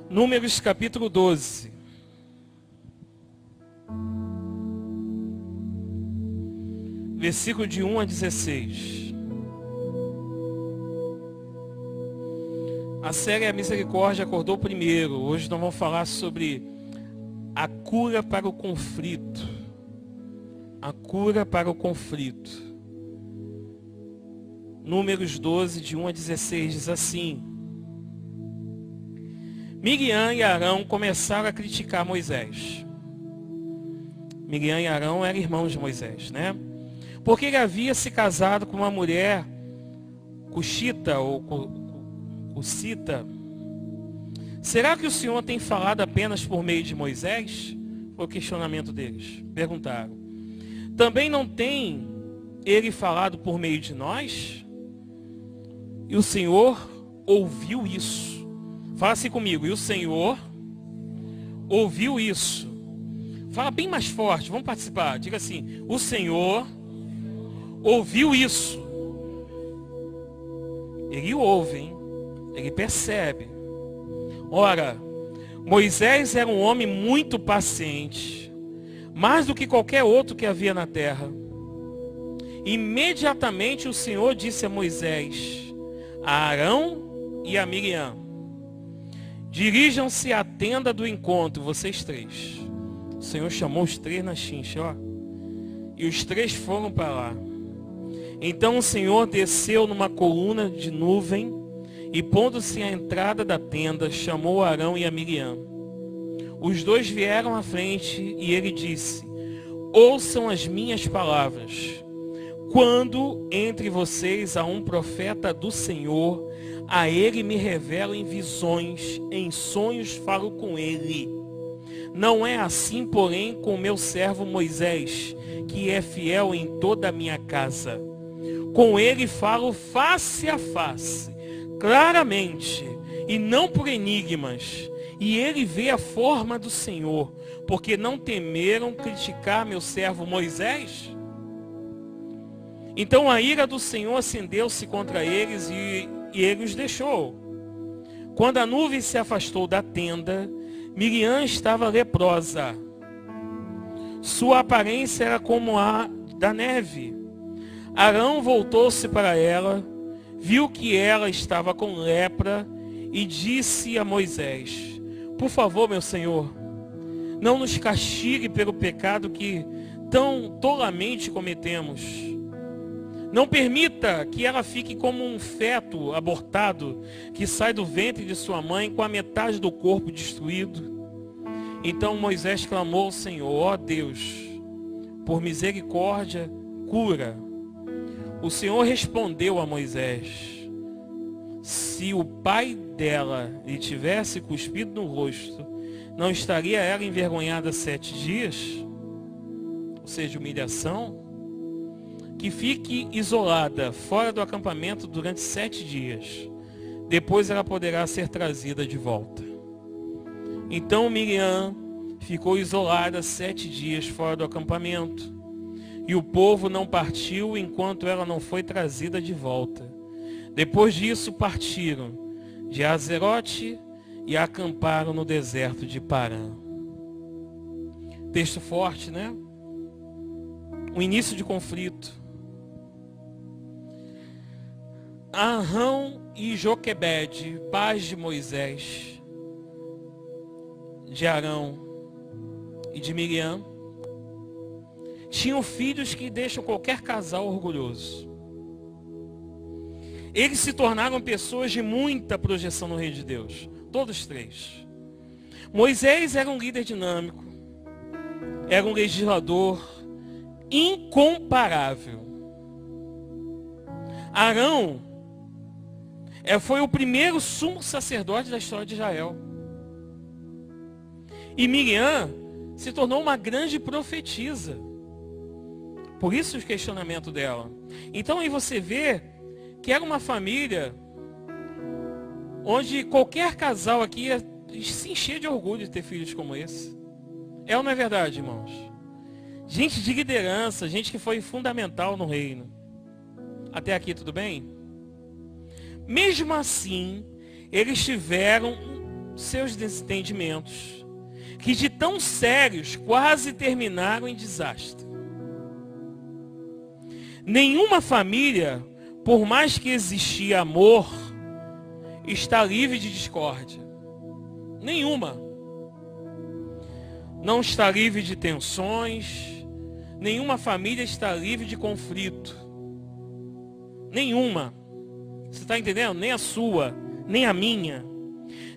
Números capítulo 12. Versículo de 1 a 16. A série A Misericórdia acordou primeiro. Hoje nós vamos falar sobre a cura para o conflito. A cura para o conflito. Números 12, de 1 a 16, diz assim: Miriam e Arão começaram a criticar Moisés. Miriam e Arão eram irmãos de Moisés, né? Porque ele havia se casado com uma mulher cuxita ou cucita. Será que o Senhor tem falado apenas por meio de Moisés? Foi o questionamento deles. Perguntaram. Também não tem ele falado por meio de nós? E o Senhor ouviu isso. Fala assim comigo. E o Senhor ouviu isso. Fala bem mais forte. Vamos participar. Diga assim. O Senhor ouviu isso. Ele ouve, hein? Ele percebe. Ora, Moisés era um homem muito paciente, mais do que qualquer outro que havia na terra. Imediatamente o Senhor disse a Moisés, a Arão e a Miriam: dirijam-se à tenda do encontro, vocês três. O Senhor chamou os três na chincha, ó. E os três foram para lá. Então o Senhor desceu numa coluna de nuvem e, pondo-se à entrada da tenda, chamou Arão e a Miriam. Os dois vieram à frente e ele disse: ouçam as minhas palavras. Quando entre vocês há um profeta do Senhor, a ele me revelo em visões, em sonhos falo com ele. Não é assim, porém, com meu servo Moisés, que é fiel em toda a minha casa. Com ele falo face a face, claramente, e não por enigmas. E ele vê a forma do Senhor, porque não temeram criticar meu servo Moisés? Então a ira do Senhor acendeu-se contra eles e ele os deixou. Quando a nuvem se afastou da tenda, Miriam estava leprosa. Sua aparência era como a da neve. Arão voltou-se para ela, viu que ela estava com lepra e disse a Moisés: por favor, meu senhor, não nos castigue pelo pecado que tão tolamente cometemos. Não permita que ela fique como um feto abortado que sai do ventre de sua mãe com a metade do corpo destruído. Então Moisés clamou ao Senhor: ó Deus, por misericórdia, cura. O Senhor respondeu a Moisés: se o pai dela lhe tivesse cuspido no rosto, não estaria ela envergonhada 7 dias? Ou seja, humilhação. Que fique isolada fora do acampamento durante 7 dias. Depois ela poderá ser trazida de volta. Então Miriam ficou isolada 7 dias fora do acampamento. E o povo não partiu enquanto ela não foi trazida de volta. Depois disso partiram de Azerote e acamparam no deserto de Parã. Texto forte, né? O início de conflito. Arão e Joquebede, pais de Moisés, de Arão e de Miriam, tinham filhos que deixam qualquer casal orgulhoso. Eles se tornaram pessoas de muita projeção no reino de Deus. Todos três. Moisés era um líder dinâmico. Era um legislador incomparável. Arão foi o primeiro sumo sacerdote da história de Israel. E Miriam se tornou uma grande profetisa. Por isso o questionamento dela. Então aí você vê que era uma família onde qualquer casal aqui ia se encher de orgulho de ter filhos como esse. É ou não é verdade, irmãos? Gente de liderança, gente que foi fundamental no reino. Até aqui tudo bem? Mesmo assim, eles tiveram seus desentendimentos, que de tão sérios quase terminaram em desastre. Nenhuma família, por mais que existia amor, está livre de discórdia. Nenhuma. Não está livre de tensões. Nenhuma família está livre de conflito. Nenhuma. Você está entendendo? Nem a sua, nem a minha.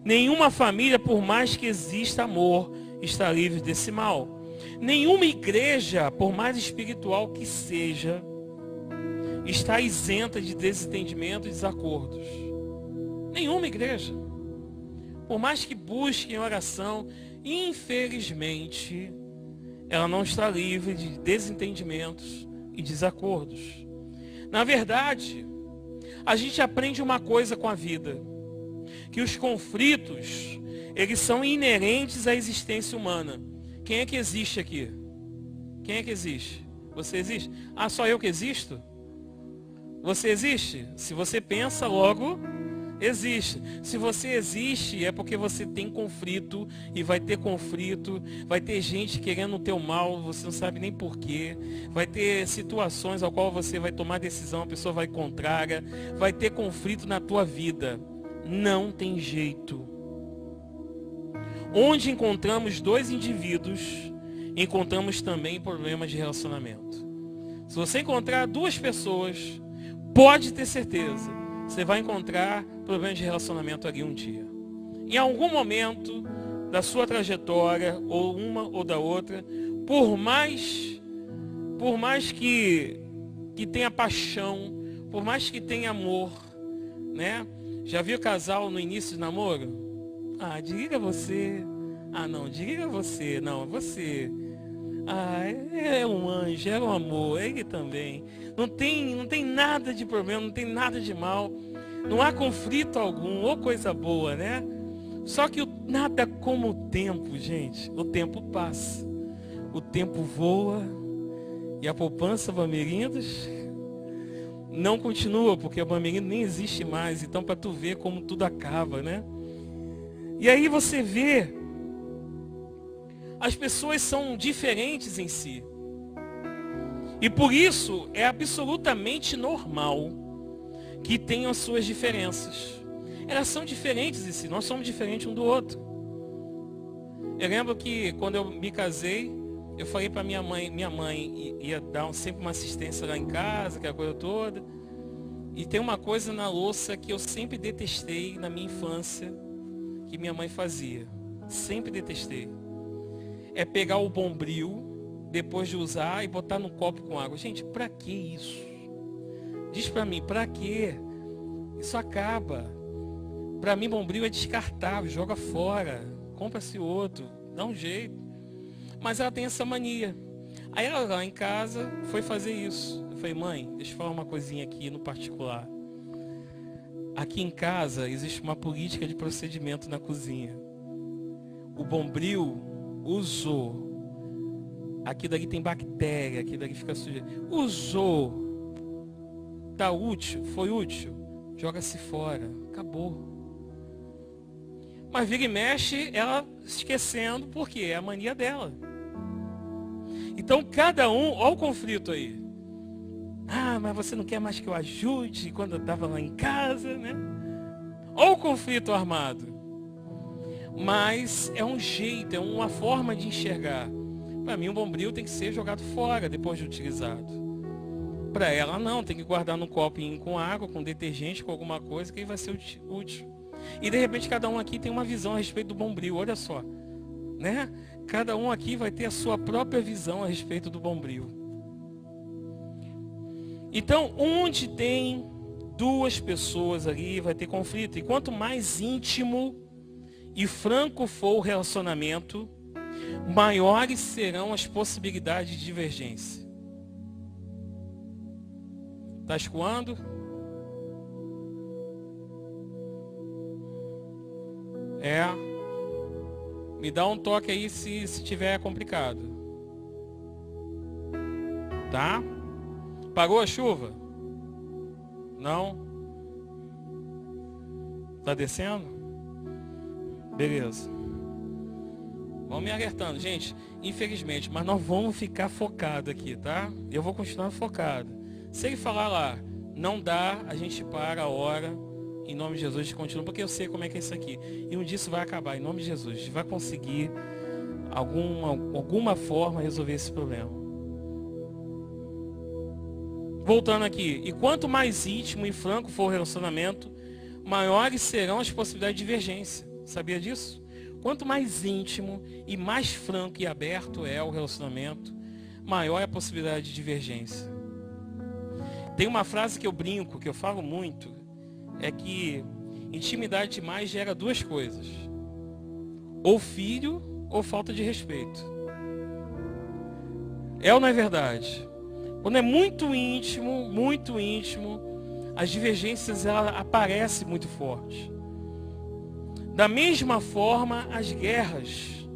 Nenhuma família, por mais que exista amor, está livre desse mal. Nenhuma igreja, por mais espiritual que seja, está isenta de desentendimento e desacordos. Nenhuma igreja. Por mais que busque em oração, infelizmente, ela não está livre de desentendimentos e desacordos. Na verdade, a gente aprende uma coisa com a vida, que os conflitos, eles são inerentes à existência humana. Quem é que existe aqui? Quem é que existe? Você existe? Ah, só eu que existo? Você existe? Se você pensa, logo existe. Se você existe, é porque você tem conflito, e vai ter conflito, vai ter gente querendo o teu mal, você não sabe nem porquê, vai ter situações ao qual você vai tomar decisão, a pessoa vai contrária, vai ter conflito na tua vida. Não tem jeito. Onde encontramos dois indivíduos, encontramos também problemas de relacionamento. Se você encontrar duas pessoas, pode ter certeza, você vai encontrar problemas de relacionamento ali um dia. Em algum momento da sua trajetória, ou uma ou da outra, por mais que tenha paixão, por mais que tenha amor, né? Já viu casal no início do namoro? Ah, diga você. Ah, não, diga você. Não, você. Ah, é um anjo, é um amor, ele também. Não tem nada de problema, não tem nada de mal. Não há conflito algum, ou coisa boa, né? Só que nada como o tempo, gente. O tempo passa. O tempo voa. E a poupança Bamerindos não continua, porque a Bamerindos nem existe mais. Então, para tu ver como tudo acaba, né? E aí você vê, as pessoas são diferentes em si. E por isso é absolutamente normal que tenham as suas diferenças. Elas são diferentes em si, nós somos diferentes um do outro. Eu lembro que quando eu me casei, eu falei para minha mãe ia dar sempre uma assistência lá em casa, aquela coisa toda. E tem uma coisa na louça que eu sempre detestei na minha infância, que minha mãe fazia. Sempre detestei. É pegar o Bombril, depois de usar, e botar num copo com água. Gente, pra que isso? Diz pra mim, pra que? Isso acaba. Pra mim, Bombril é descartável, joga fora. Compra-se outro, dá um jeito. Mas ela tem essa mania. Aí ela lá em casa foi fazer isso. Eu falei, mãe, deixa eu falar uma coisinha aqui no particular. Aqui em casa existe uma política de procedimento na cozinha. O Bombril usou, aquilo ali tem bactéria, aquilo ali fica sujo. Usou, tá útil, foi útil, joga-se fora, acabou. Mas vira e mexe, ela esquecendo, porque é a mania dela. Então cada um, olha o conflito aí. Ah, mas você não quer mais que eu ajude quando eu estava lá em casa, né? Olha o conflito armado. Mas é um jeito, é uma forma de enxergar. Para mim, um Bombril tem que ser jogado fora depois de utilizado. Para ela, não, tem que guardar num copinho com água, com detergente, com alguma coisa, que aí vai ser útil. E de repente, cada um aqui tem uma visão a respeito do Bombril, olha só. Né? Cada um aqui vai ter a sua própria visão a respeito do Bombril. Então, onde tem duas pessoas ali, vai ter conflito. E quanto mais íntimo e franco for o relacionamento, maiores serão as possibilidades de divergência. Está escoando? Me dá um toque aí se tiver complicado. Tá? Parou a chuva? Não? Tá descendo? Beleza. Vamos me alertando, gente. Infelizmente, mas nós vamos ficar focados aqui, tá? Eu vou continuar focado. Se ele falar lá, não dá, a gente para a hora. Em nome de Jesus, a gente continua, porque eu sei como é que é isso aqui. E um dia isso vai acabar, em nome de Jesus. A gente vai conseguir, alguma forma, resolver esse problema. Voltando aqui. E quanto mais íntimo e franco for o relacionamento, maiores serão as possibilidades de divergência. Sabia disso? Quanto mais íntimo e mais franco e aberto é o relacionamento, maior é a possibilidade de divergência. Tem uma frase que eu brinco, que eu falo muito, é que intimidade demais gera duas coisas: ou filho ou falta de respeito. É ou não é verdade? Quando é muito íntimo, as divergências aparecem muito fortes. Da mesma forma, as guerras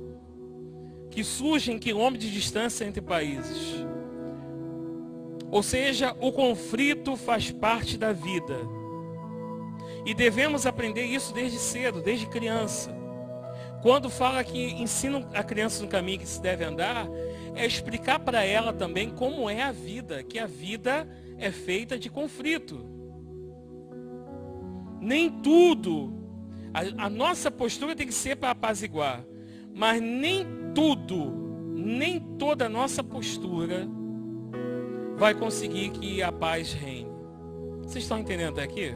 que surgem em quilômetros de distância entre países. Ou seja, o conflito faz parte da vida. E devemos aprender isso desde cedo, desde criança. Quando fala que ensina a criança no caminho que se deve andar, é explicar para ela também como é a vida, que a vida é feita de conflito. Nem tudo, a nossa postura tem que ser para apaziguar, mas nem toda a nossa postura vai conseguir que a paz reine. Vocês estão entendendo até aqui?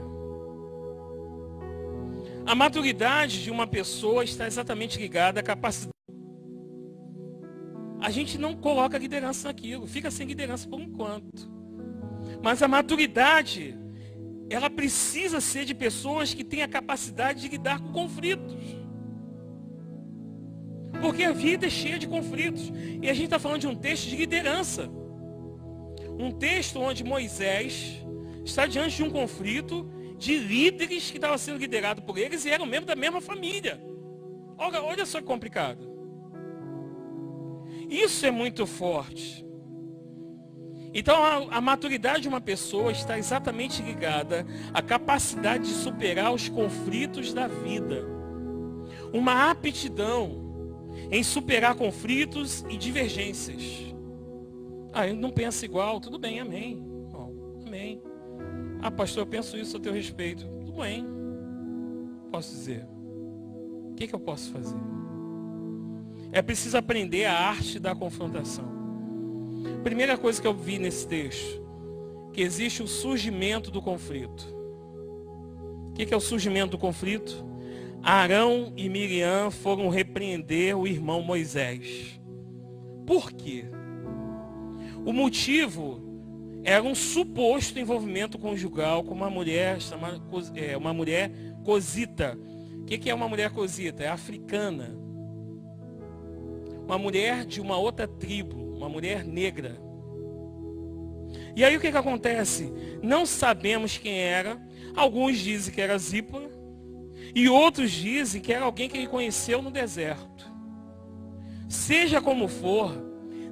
A maturidade de uma pessoa está exatamente ligada à capacidade. A gente não coloca liderança naquilo, fica sem liderança por enquanto. Mas a maturidade, ela precisa ser de pessoas que têm a capacidade de lidar com conflitos. Porque a vida é cheia de conflitos. E a gente está falando de um texto de liderança. Um texto onde Moisés está diante de um conflito de líderes que estavam sendo liderados por eles e eram membros da mesma família. Olha só que complicado. Isso é muito forte. Então a maturidade de uma pessoa está exatamente ligada à capacidade de superar os conflitos da vida. Uma aptidão em superar conflitos e divergências. Eu não penso igual, tudo bem, amém. Bom, amém. Pastor, eu penso isso a teu respeito. Tudo bem. Posso dizer. O que eu posso fazer? É preciso aprender a arte da confrontação. Primeira coisa que eu vi nesse texto, que existe o surgimento do conflito. O que é o surgimento do conflito? Arão e Miriam foram repreender o irmão Moisés. Por quê? O motivo era um suposto envolvimento conjugal com uma mulher chamada, uma mulher cosita. O que é uma mulher cosita? É africana. Uma mulher de uma outra tribo, uma mulher negra. E aí o que acontece? Não sabemos quem era. Alguns dizem que era Zípora. E outros dizem que era alguém que ele conheceu no deserto. Seja como for,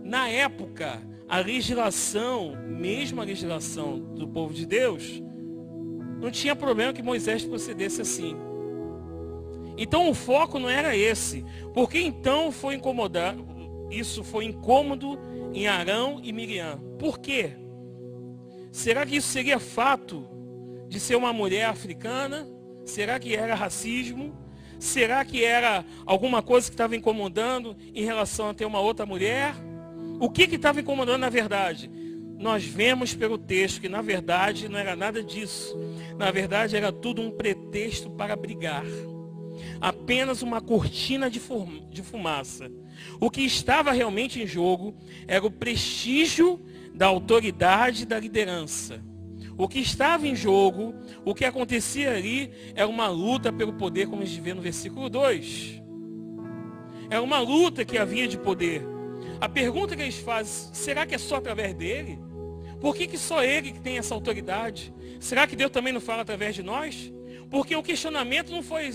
na época, a legislação, mesmo a legislação do povo de Deus, não tinha problema que Moisés procedesse assim. Então o foco não era esse. Porque então isso foi incômodo em Arão e Miriam. Por quê? Será que isso seria fato de ser uma mulher africana? Será que era racismo? Será que era alguma coisa que estava incomodando em relação a ter uma outra mulher? O que estava incomodando na verdade? Nós vemos pelo texto que na verdade não era nada disso. Na verdade era tudo um pretexto para brigar. Apenas uma cortina de fumaça. O que estava realmente em jogo era o prestígio da autoridade e da liderança. O que estava em jogo, o que acontecia ali, era uma luta pelo poder, como a gente vê no versículo 2. Era uma luta que havia de poder. A pergunta que eles fazem, será que é só através dele? Por que só ele que tem essa autoridade? Será que Deus também não fala através de nós? Porque o questionamento não foi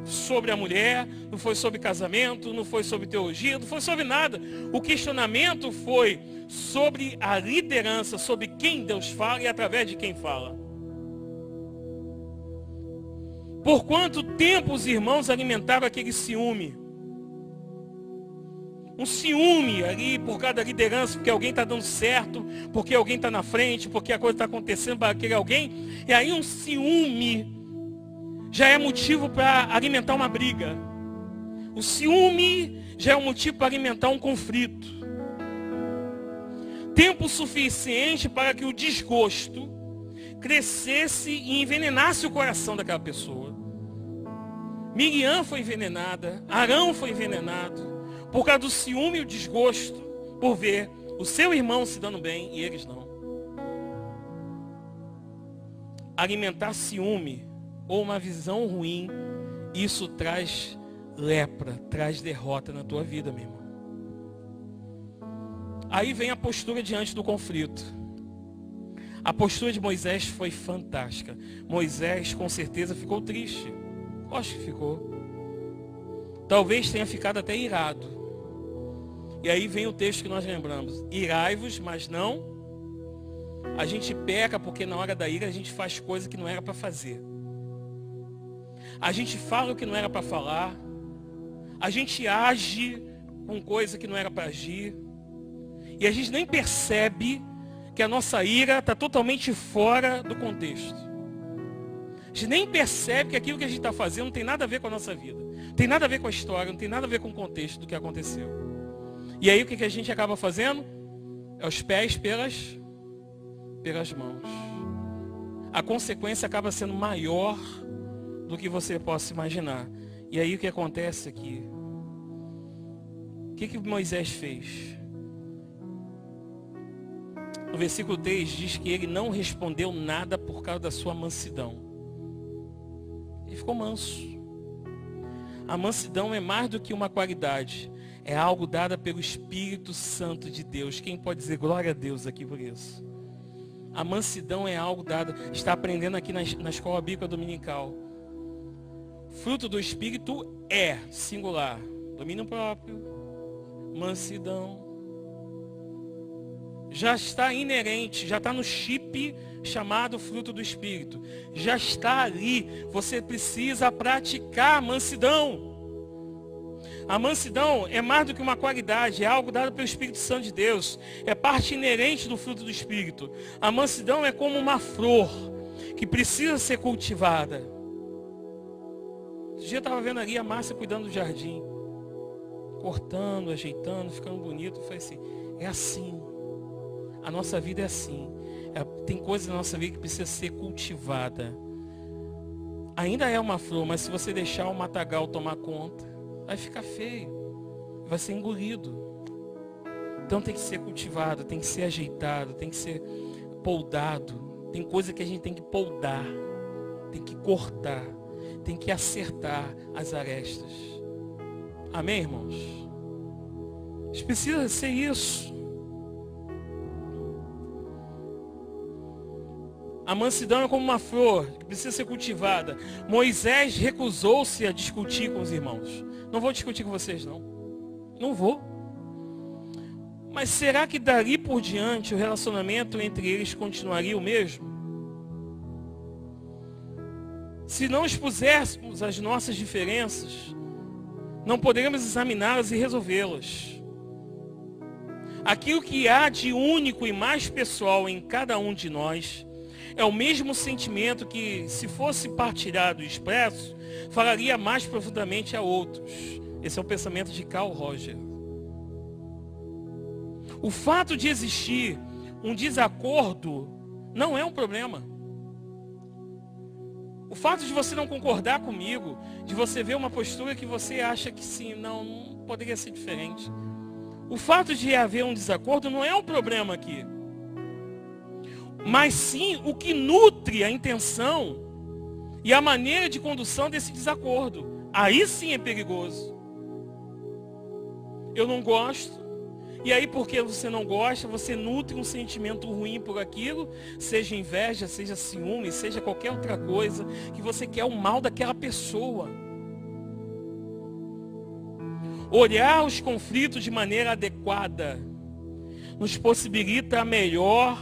sobre a mulher, não foi sobre casamento, não foi sobre teologia, não foi sobre nada. O questionamento foi sobre a liderança, sobre quem Deus fala e através de quem fala. Por quanto tempo os irmãos alimentaram aquele ciúme? Um ciúme ali por causa da liderança, porque alguém está dando certo, porque alguém está na frente, porque a coisa está acontecendo para aquele alguém. E aí um ciúme já é motivo para alimentar uma briga. O ciúme já é um motivo para alimentar um conflito. Tempo suficiente para que o desgosto crescesse e envenenasse o coração daquela pessoa. Miriam foi envenenada, Arão foi envenenado, por causa do ciúme e o desgosto, por ver o seu irmão se dando bem e eles não. Alimentar ciúme ou uma visão ruim, isso traz lepra, traz derrota na tua vida, meu irmão. Aí vem a postura diante do conflito. A postura de Moisés foi fantástica. Moisés com certeza ficou triste. Acho que ficou. Talvez tenha ficado até irado. E aí vem o texto que nós lembramos. Irai-vos, mas não. A gente peca porque na hora da ira a gente faz coisa que não era para fazer. A gente fala o que não era para falar. A gente age com coisa que não era para agir. E a gente nem percebe que a nossa ira está totalmente fora do contexto. A gente nem percebe que aquilo que a gente está fazendo não tem nada a ver com a nossa vida. Não tem nada a ver com a história, não tem nada a ver com o contexto do que aconteceu. E aí o que a gente acaba fazendo? É os pés pelas mãos. A consequência acaba sendo maior do que você possa imaginar. E aí o que acontece aqui? O que Moisés fez? No versículo 3 diz que ele não respondeu nada por causa da sua mansidão. Ele ficou manso. A mansidão é mais do que uma qualidade. É algo dado pelo Espírito Santo de Deus. Quem pode dizer glória a Deus aqui por isso? A mansidão é algo dado. Está aprendendo aqui na escola bíblica dominical. Fruto do Espírito é singular. Domínio próprio. Mansidão. Já está inerente, já está no chip chamado fruto do Espírito. Já está ali. Você precisa praticar a mansidão. A mansidão é mais do que uma qualidade, é algo dado pelo Espírito Santo de Deus. É parte inerente do fruto do Espírito. A mansidão é como uma flor que precisa ser cultivada. Esse dia eu estava vendo ali a Márcia cuidando do jardim. Cortando, ajeitando, ficando bonito. Eu falei assim, é assim. A nossa vida é assim. Tem coisas na nossa vida que precisa ser cultivada. Ainda é uma flor, mas se você deixar o matagal tomar conta, vai ficar feio. Vai ser engolido. Então tem que ser cultivado, tem que ser ajeitado, tem que ser poldado. Tem coisa que a gente tem que poldar, tem que cortar, tem que acertar as arestas. Amém, irmãos? Precisa ser isso. A mansidão é como uma flor que precisa ser cultivada. Moisés recusou-se a discutir com os irmãos. Não vou discutir com vocês, não. Não vou. Mas será que dali por diante o relacionamento entre eles continuaria o mesmo? Se não expuséssemos as nossas diferenças, não poderíamos examiná-las e resolvê-las. Aquilo que há de único e mais pessoal em cada um de nós é o mesmo sentimento que, se fosse partilhado e expresso, falaria mais profundamente a outros. Esse é o pensamento de Carl Roger. O fato de existir um desacordo não é um problema. O fato de você não concordar comigo, de você ver uma postura que você acha que sim, não poderia ser diferente. O fato de haver um desacordo não é um problema aqui. Mas sim o que nutre a intenção e a maneira de condução desse desacordo. Aí sim é perigoso. Eu não gosto. E aí porque você não gosta, você nutre um sentimento ruim por aquilo, seja inveja, seja ciúme, seja qualquer outra coisa, que você quer o mal daquela pessoa. Olhar os conflitos de maneira adequada nos possibilita a melhor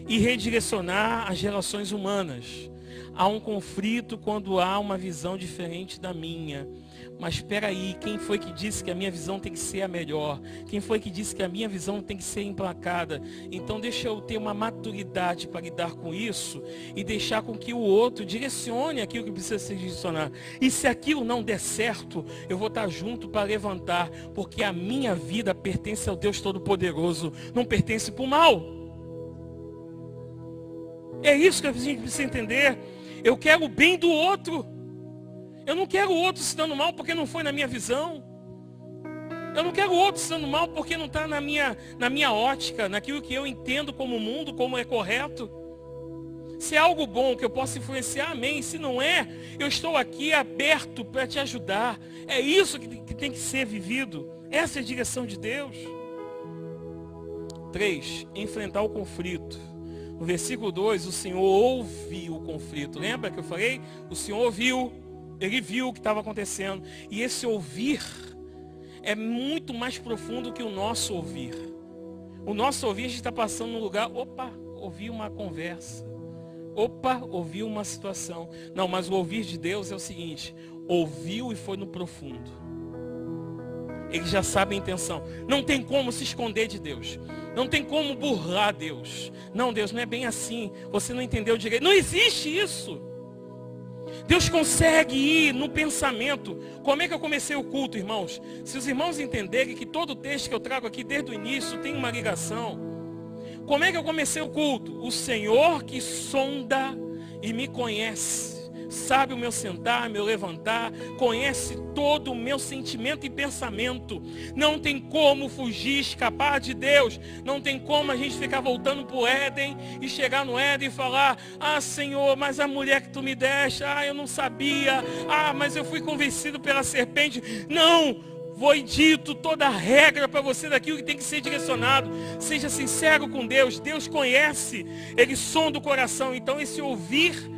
e redirecionar as relações humanas. Há um conflito quando há uma visão diferente da minha. Mas espera aí, quem foi que disse que a minha visão tem que ser a melhor? Quem foi que disse que a minha visão tem que ser emplacada? Então deixa eu ter uma maturidade para lidar com isso e deixar com que o outro direcione aquilo que precisa ser direcionado. E se aquilo não der certo, eu vou estar junto para levantar, porque a minha vida pertence ao Deus Todo-Poderoso, não pertence para o mal. É isso que a gente precisa entender. Eu quero o bem do outro. Eu não quero o outro se dando mal porque não foi na minha visão. Eu não quero o outro se dando mal porque não está na minha ótica, naquilo que eu entendo como mundo, como é correto. Se é algo bom que eu possa influenciar, amém. Se não é, eu estou aqui aberto para te ajudar. É isso que tem que ser vivido. Essa é a direção de Deus. 3. Enfrentar o conflito. No versículo 2, o Senhor ouviu o conflito. Lembra que eu falei? O Senhor ouviu. Ele viu o que estava acontecendo. E esse ouvir é muito mais profundo que o nosso ouvir. O nosso ouvir, a gente está passando num lugar, opa, ouvi uma conversa. Opa, ouvi uma situação. Não, mas o ouvir de Deus é o seguinte: ouviu e foi no profundo. Ele já sabe a intenção. Não tem como se esconder de Deus. Não tem como burlar Deus. Não, Deus, não é bem assim. Você não entendeu direito. Não existe isso. Deus consegue ir no pensamento. Como é que eu comecei o culto, irmãos? Se os irmãos entenderem que todo o texto que eu trago aqui desde o início tem uma ligação. Como é que eu comecei o culto? O Senhor que sonda e me conhece. Sabe o meu sentar, meu levantar, conhece todo o meu sentimento e pensamento. Não tem como fugir, escapar de Deus. Não tem como a gente ficar voltando para o Éden e chegar no Éden e falar: ah, Senhor, mas a mulher que tu me deste, eu não sabia, mas eu fui convencido pela serpente. Não, foi dito toda a regra para você daquilo que tem que ser direcionado. Seja sincero com Deus. Deus conhece, Ele sonda o coração. Então esse ouvir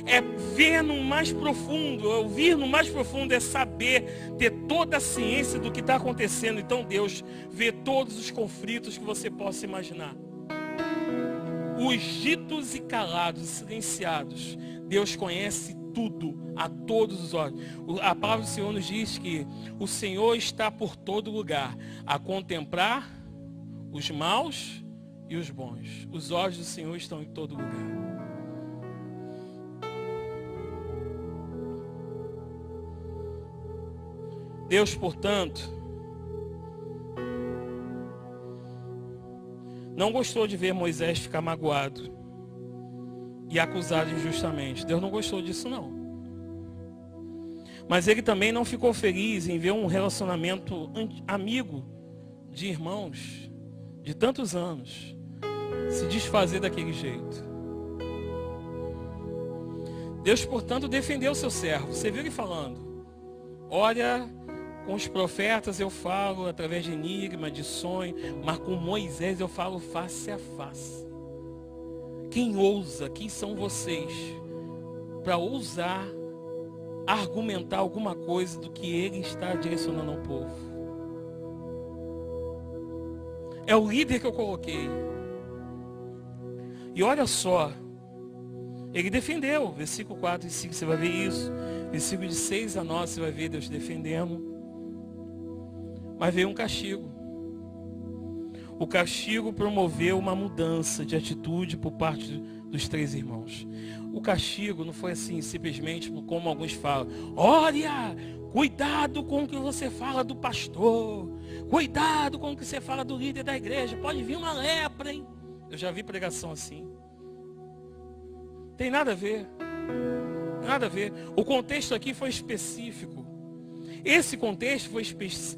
é ver no mais profundo. Ouvir no mais profundo é saber, ter toda a ciência do que está acontecendo. Então Deus vê todos os conflitos que você possa imaginar. Os ditos e calados, silenciados. Deus conhece tudo, a todos os olhos. A palavra do Senhor nos diz que o Senhor está por todo lugar, a contemplar os maus e os bons. Os olhos do Senhor estão em todo lugar. Deus, portanto, não gostou de ver Moisés ficar magoado e acusado injustamente. Deus não gostou disso, não. Mas Ele também não ficou feliz em ver um relacionamento amigo de irmãos de tantos anos se desfazer daquele jeito. Deus, portanto, defendeu o seu servo. Você viu ele falando: olha, com os profetas eu falo através de enigma, de sonho, mas com Moisés eu falo face a face. Quem ousa, quem são vocês para ousar argumentar alguma coisa do que ele está direcionando ao povo? É o líder que eu coloquei. E olha só, ele defendeu, versículo 4 e 5 você vai ver isso, versículo de 6 a 9 você vai ver Deus defendendo. Mas veio um castigo. O castigo promoveu uma mudança de atitude por parte dos 3 irmãos. O castigo não foi assim, simplesmente como alguns falam: olha, cuidado com o que você fala do pastor. Cuidado com o que você fala do líder da igreja. Pode vir uma lepra, hein? Eu já vi pregação assim. Tem nada a ver. Nada a ver. O contexto aqui foi específico. Esse contexto foi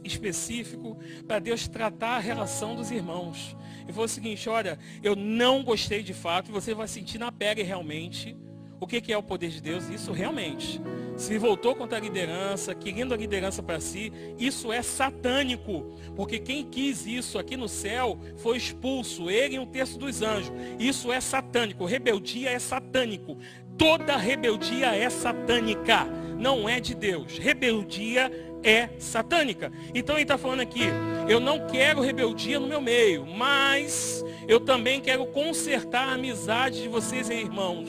específico para Deus tratar a relação dos irmãos. E foi o seguinte: olha, eu não gostei de fato, você vai sentir na pele realmente o que é o poder de Deus. Isso realmente se voltou contra a liderança, querendo a liderança para si. Isso é satânico, porque quem quis isso aqui no céu foi expulso, ele e um terço dos anjos. Isso é satânico, rebeldia é satânico. Toda rebeldia é satânica, não é de Deus. Rebeldia é satânica. Então ele está falando aqui: eu não quero rebeldia no meu meio, mas eu também quero consertar a amizade de vocês, irmãos.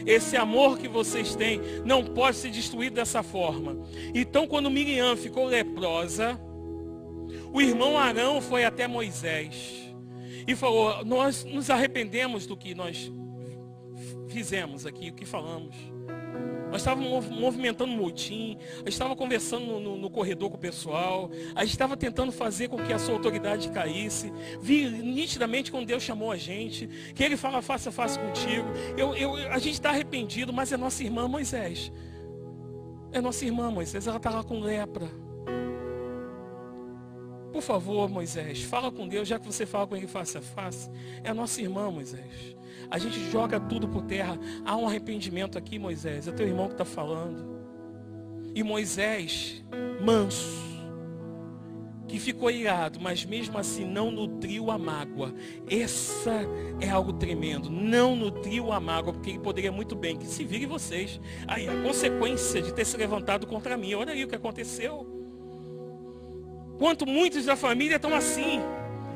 Esse amor que vocês têm não pode ser destruído dessa forma. Então, quando Miriam ficou leprosa, o irmão Arão foi até Moisés e falou: nós nos arrependemos do que nós fizemos aqui, o que falamos. Nós estávamos movimentando um motim, a gente estava conversando no corredor com o pessoal, a gente estava tentando fazer com que a sua autoridade caísse. Vi nitidamente quando Deus chamou a gente, que Ele fala face a face contigo. A gente está arrependido, mas é nossa irmã Moisés. É nossa irmã Moisés, ela está lá com lepra. Por favor, Moisés, fala com Deus, já que você fala com Ele face a face. É a nossa irmã, Moisés. A gente joga tudo por terra. Há um arrependimento aqui, Moisés. É teu irmão que está falando. E Moisés, manso, que ficou irado, mas mesmo assim não nutriu a mágoa. Essa é algo tremendo. Não nutriu a mágoa, porque ele poderia muito bem, que se virem vocês. Aí a consequência de ter se levantado contra mim. Olha aí o que aconteceu. Quanto muitos da família estão assim.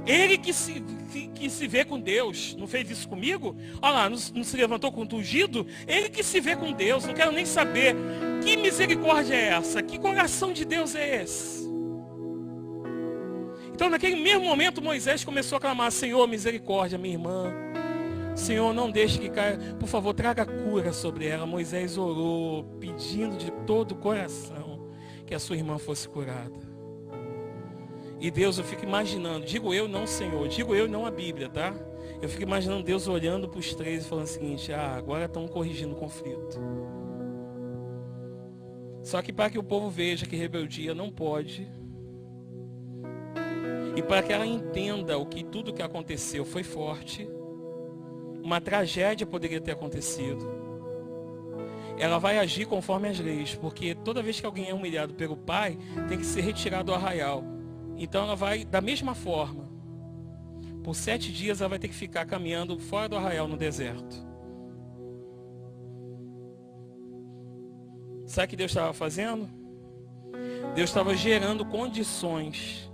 Ele que se vê com Deus, não fez isso comigo? Olha lá, não se levantou com o ungido? Ele que se vê com Deus, não quero nem saber. Que misericórdia é essa? Que coração de Deus é esse? Então naquele mesmo momento Moisés começou a clamar: Senhor, misericórdia, minha irmã. Senhor, não deixe que caia, por favor, traga cura sobre ela. Moisés orou, pedindo de todo o coração que a sua irmã fosse curada. E Deus, eu fico imaginando, digo eu não Senhor, digo eu não a Bíblia, tá? Eu fico imaginando Deus olhando para os três e falando o seguinte: agora estão corrigindo o conflito. Só que para que o povo veja que rebeldia não pode, e para que ela entenda que tudo que aconteceu foi forte, uma tragédia poderia ter acontecido, ela vai agir conforme as leis, porque toda vez que alguém é humilhado pelo pai, tem que ser retirado do arraial. Então ela vai, da mesma forma, por 7 dias ela vai ter que ficar caminhando fora do arraial no deserto. Sabe o que Deus estava fazendo? Deus estava gerando condições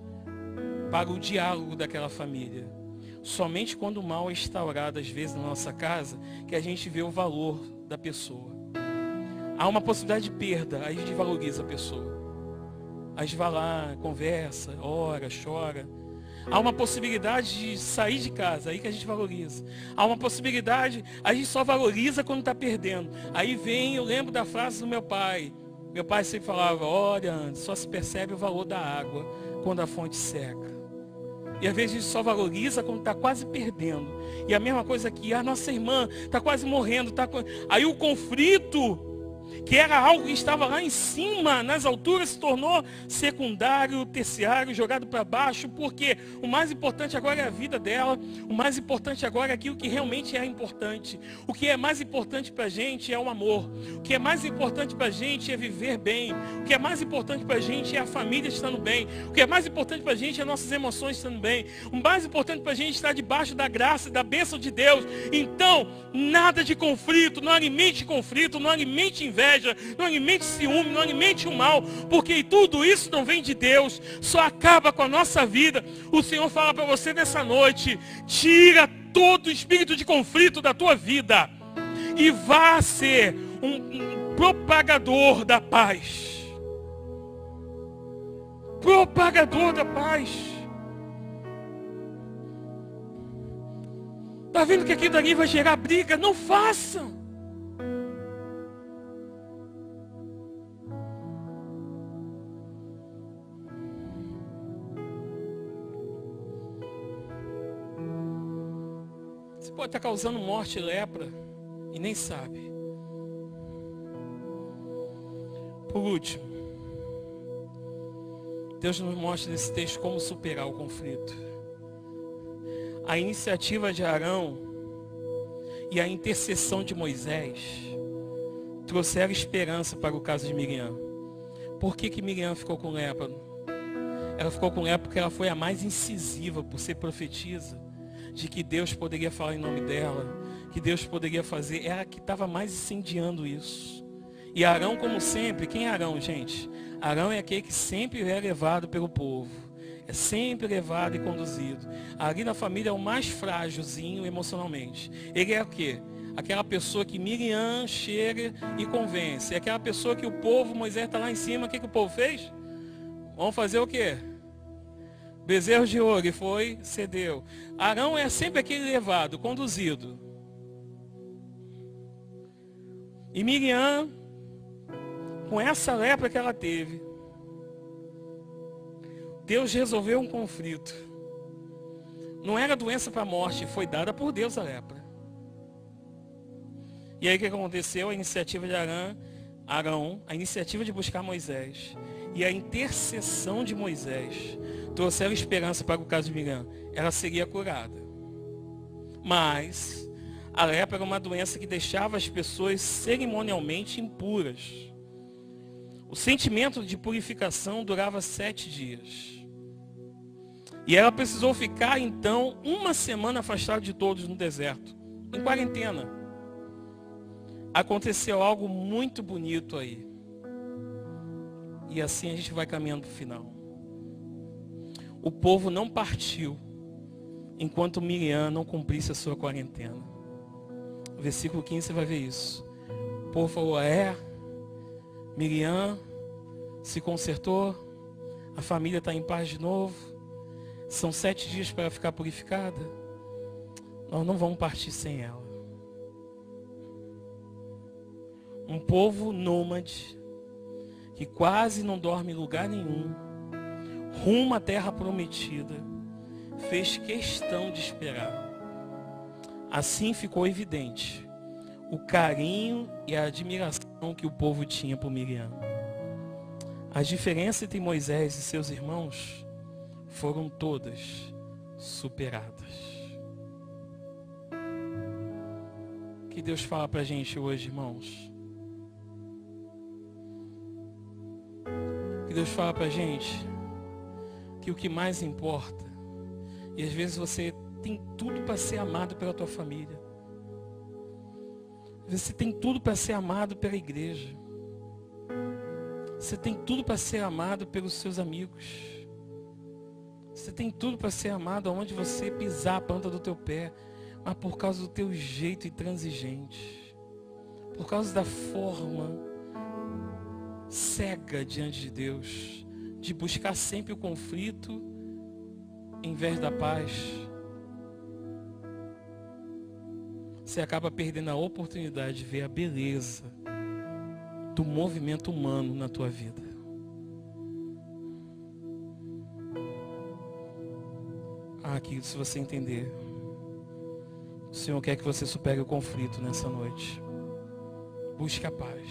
para o diálogo daquela família. Somente quando o mal é instaurado, às vezes, na nossa casa, que a gente vê o valor da pessoa. Há uma possibilidade de perda, aí a gente valoriza a pessoa. A gente vai lá, conversa, ora, chora. Há uma possibilidade de sair de casa, aí que a gente valoriza. Há uma possibilidade, a gente só valoriza quando está perdendo. Aí vem, eu lembro da frase do meu pai. Meu pai sempre falava: olha, só se percebe o valor da água quando a fonte seca. E às vezes a gente só valoriza quando está quase perdendo. E a mesma coisa aqui, a nossa irmã está quase morrendo. Aí o conflito, que era algo que estava lá em cima, nas alturas, se tornou secundário, terciário, jogado para baixo, porque o mais importante agora é a vida dela, o mais importante agora é aquilo que realmente é importante. O que é mais importante para a gente é o amor, o que é mais importante para a gente é viver bem, o que é mais importante para a gente é a família estando bem, o que é mais importante para a gente é nossas emoções estando bem, o mais importante para a gente é estar debaixo da graça e da bênção de Deus. Então, nada de conflito, não alimente conflito, não alimente inveja, não alimente ciúme, não alimente o mal, porque tudo isso não vem de Deus, só acaba com a nossa vida. O Senhor fala para você nessa noite: tira todo o espírito de conflito da tua vida e vá ser um propagador da paz. Propagador da paz. Está vendo que aquilo dali vai gerar briga? Não faça. Você pode estar causando morte e lepra e nem sabe. Por último, Deus nos mostra nesse texto como superar o conflito. A iniciativa de Arão e a intercessão de Moisés trouxeram esperança para o caso de Miriam. Por que Miriam ficou com lepra? Ela ficou com lepra porque ela foi a mais incisiva, por ser profetisa, de que Deus poderia falar em nome dela, que Deus poderia fazer. Ela que estava mais incendiando isso. E Arão, como sempre, quem é Arão, gente? Arão é aquele que sempre é levado pelo povo. É sempre levado e conduzido. Ali na família é o mais frágilzinho emocionalmente. Ele é o quê? Aquela pessoa que Miriam chega e convence. Aquela pessoa que o povo, Moisés está lá em cima, o que o povo fez? Vamos fazer o quê? Bezerro de ouro, e foi, cedeu. Arão é sempre aquele levado, conduzido. E Miriam, com essa lepra que ela teve, Deus resolveu um conflito. Não era doença para a morte, foi dada por Deus a lepra. E aí o que aconteceu? A iniciativa de Arão, a iniciativa de buscar Moisés e a intercessão de Moisés trouxeram esperança para o caso de Miriam. Ela seria curada. Mas a lepra era uma doença que deixava as pessoas cerimonialmente impuras. O sentimento de purificação durava 7 dias. E ela precisou ficar, então, 1 semana afastada de todos no deserto, em quarentena. Aconteceu algo muito bonito aí. E assim a gente vai caminhando para o final. O povo não partiu enquanto Miriam não cumprisse a sua quarentena. No versículo 15 você vai ver isso. O povo falou, Miriam se consertou, a família está em paz de novo, são 7 dias para ficar purificada, nós não vamos partir sem ela. Um povo nômade, que quase não dorme em lugar nenhum, rumo à terra prometida, fez questão de esperar. Assim ficou evidente o carinho e a admiração que o povo tinha por Miriam. As diferenças entre Moisés e seus irmãos foram todas superadas. Que Deus fala para a gente hoje, irmãos. Que Deus fala para a gente que o que mais importa, e às vezes você tem tudo para ser amado pela tua família. Você tem tudo para ser amado pela igreja. Você tem tudo para ser amado pelos seus amigos. Você tem tudo para ser amado aonde você pisar a planta do teu pé. Mas por causa do teu jeito intransigente, por causa da forma cega diante de Deus, de buscar sempre o conflito em vez da paz, você acaba perdendo a oportunidade de ver a beleza do movimento humano na tua vida. Querido, se você entender, o Senhor quer que você supere o conflito nessa noite. Busque a paz.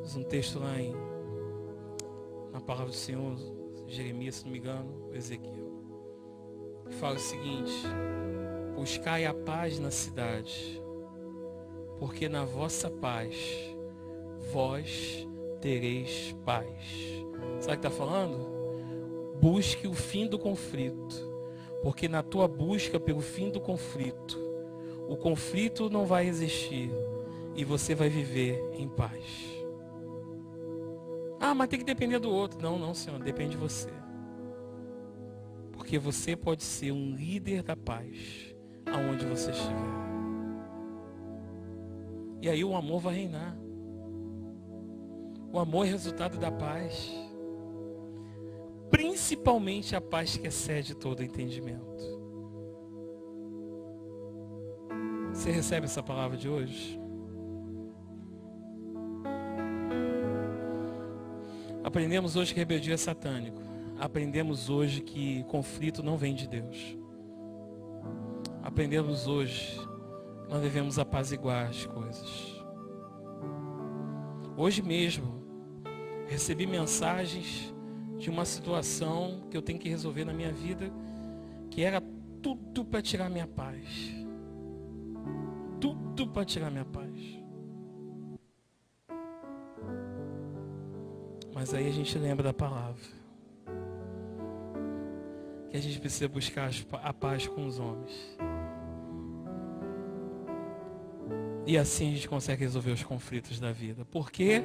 Diz um texto lá na palavra do Senhor, Jeremias, se não me engano, Ezequiel, que fala o seguinte: buscai a paz na cidade, porque na vossa paz vós tereis paz. Sabe o que está falando? Busque o fim do conflito, porque na tua busca pelo fim do conflito, o conflito não vai existir e você vai viver em paz. Mas tem que depender do outro. Não, Senhor, depende de você. Porque você pode ser um líder da paz aonde você estiver. E aí o amor vai reinar. O amor é resultado da paz. Principalmente a paz que excede todo entendimento. Você recebe essa palavra de hoje? Aprendemos hoje que rebeldia é satânico. Aprendemos hoje que conflito não vem de Deus. Aprendemos hoje que nós devemos apaziguar as coisas. Hoje mesmo, recebi mensagens de uma situação que eu tenho que resolver na minha vida, que era tudo para tirar minha paz. Tudo para tirar minha paz. Mas aí a gente lembra da palavra. Que a gente precisa buscar a paz com os homens. E assim a gente consegue resolver os conflitos da vida. Porque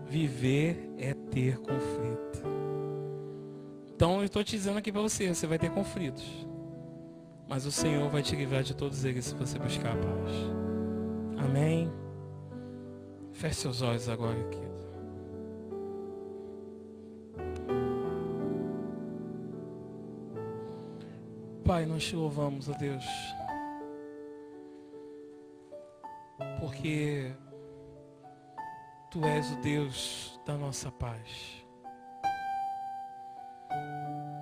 viver é ter conflito. Então eu estou te dizendo aqui para você, você vai ter conflitos. Mas o Senhor vai te livrar de todos eles se você buscar a paz. Amém? Feche seus olhos agora, querido. Pai, nós te louvamos, ó Deus, porque Tu és o Deus da nossa paz.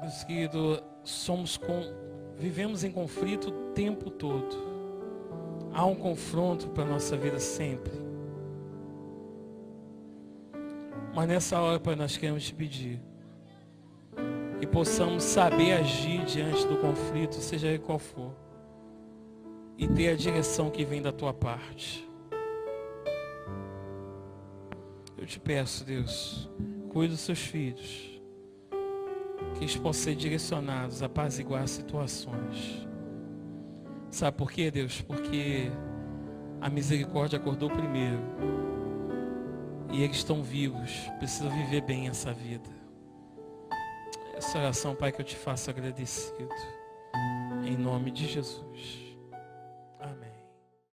Deus querido, vivemos em conflito o tempo todo. Há um confronto para a nossa vida sempre. Mas nessa hora, Pai, nós queremos te pedir que possamos saber agir diante do conflito, seja ele qual for, e ter a direção que vem da Tua parte. Eu te peço, Deus, cuide dos seus filhos, que eles possam ser direcionados a apaziguar situações. Sabe por quê, Deus? Porque a misericórdia acordou primeiro. E eles estão vivos, precisam viver bem essa vida. Essa oração, Pai, que eu te faço agradecido. Em nome de Jesus. Amém.